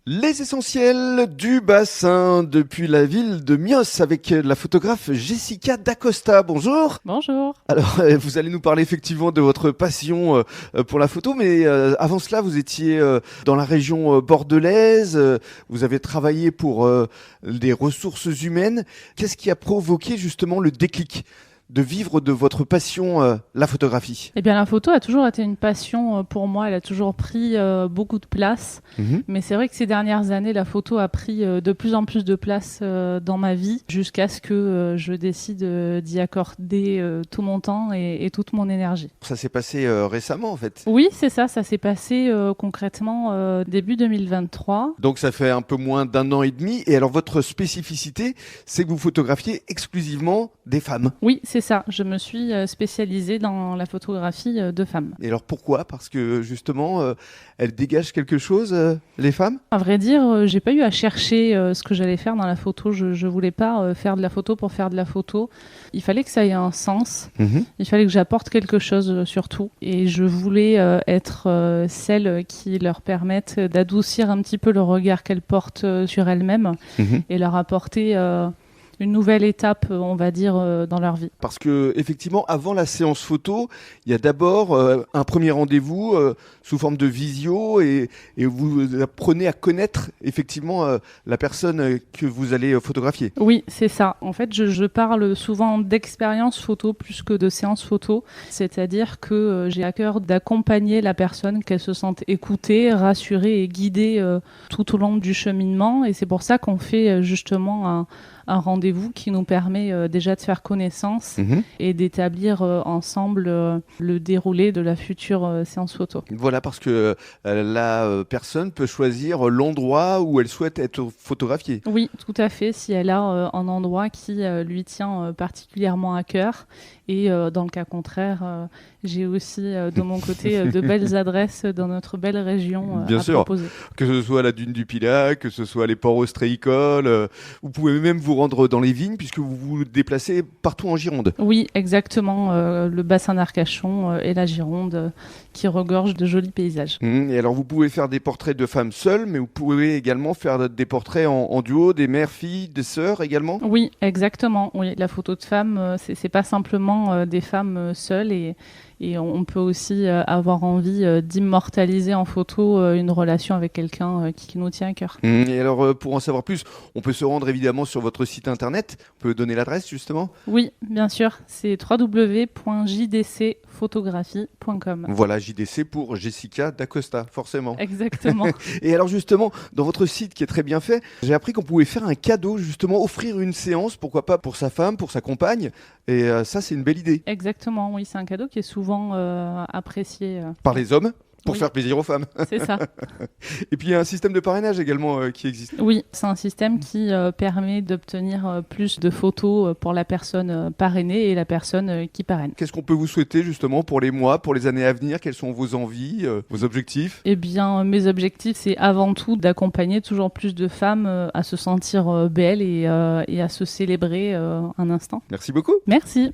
Les essentiels du bassin depuis la ville de Mios avec la photographe Jessica D'Acosta. Bonjour. Bonjour. Alors, vous allez nous parler effectivement de votre passion pour la photo, mais avant cela, vous étiez dans la région bordelaise, vous avez travaillé pour des ressources humaines. Qu'est-ce qui a provoqué justement le déclic de vivre de votre passion, la photographie? Eh bien, la photo a toujours été une passion pour moi. Elle a toujours pris beaucoup de place. Mais c'est vrai que ces dernières années, la photo a pris de plus en plus de place dans ma vie jusqu'à ce que je décide d'y accorder tout mon temps et toute mon énergie. Ça s'est passé récemment en fait. Oui, c'est ça. Ça s'est passé concrètement début 2023. Donc ça fait un peu moins d'un an et demi. Et alors votre spécificité, c'est que vous photographiez exclusivement des femmes. Oui, c'est ça. Je me suis spécialisée dans la photographie de femmes. Et alors pourquoi? Parce que justement, elles dégagent quelque chose, les femmes? À vrai dire, j'ai pas eu à chercher ce que j'allais faire dans la photo. Je voulais pas faire de la photo pour faire de la photo. Il fallait que ça ait un sens. Il fallait que j'apporte quelque chose surtout. Et je voulais être celle qui leur permette d'adoucir un petit peu le regard qu'elles portent sur elles-mêmes et leur apporter une nouvelle étape, on va dire, dans leur vie. Parce que effectivement, avant la séance photo, il y a d'abord un premier rendez-vous sous forme de visio et vous apprenez à connaître effectivement la personne que vous allez photographier. Oui, c'est ça. En fait, je parle souvent d'expérience photo plus que de séance photo. C'est-à-dire que j'ai à cœur d'accompagner la personne, qu'elle se sente écoutée, rassurée et guidée tout au long du cheminement. Et c'est pour ça qu'on fait justement un rendez-vous qui nous permet déjà de faire connaissance et d'établir ensemble le déroulé de la future séance photo. Voilà, parce que la personne peut choisir l'endroit où elle souhaite être photographiée. Oui, tout à fait, si elle a un endroit qui lui tient particulièrement à cœur. Et dans le cas contraire, j'ai aussi de mon côté de belles adresses dans notre belle région Bien à sûr. proposer. Que ce soit la dune du Pilat, que ce soit les ports ostréicoles, vous pouvez même vous rendre dans les vignes puisque vous vous déplacez partout en Gironde. Oui, exactement, le bassin d'Arcachon et la Gironde qui regorge de jolis paysages. Et alors vous pouvez faire des portraits de femmes seules, mais vous pouvez également faire des portraits en duo, des mères, filles, des sœurs également? Oui, exactement. Oui, la photo de femme, c'est pas simplement des femmes seules et on peut aussi avoir envie d'immortaliser en photo une relation avec quelqu'un qui nous tient à cœur. Et alors pour en savoir plus, on peut se rendre évidemment sur votre site internet. On peut donner l'adresse justement? Oui, bien sûr, c'est www.jdcphotographie.com. Voilà, JDC pour Jessica D'Acosta, forcément. Exactement. Et alors justement, dans votre site qui est très bien fait, j'ai appris qu'on pouvait faire un cadeau, justement offrir une séance, pourquoi pas pour sa femme, pour sa compagne. Et ça, c'est une belle idée. Exactement, oui, c'est un cadeau qui est souvent apprécié. Par les hommes, pour Oui. faire plaisir aux femmes. C'est ça. Et puis il y a un système de parrainage également qui existe. Oui, c'est un système qui permet d'obtenir plus de photos pour la personne parrainée et la personne qui parraine. Qu'est-ce qu'on peut vous souhaiter justement pour les mois, pour les années à venir? Quelles sont vos envies, vos objectifs? Eh bien, mes objectifs, c'est avant tout d'accompagner toujours plus de femmes à se sentir belles et à se célébrer un instant. Merci beaucoup. Merci.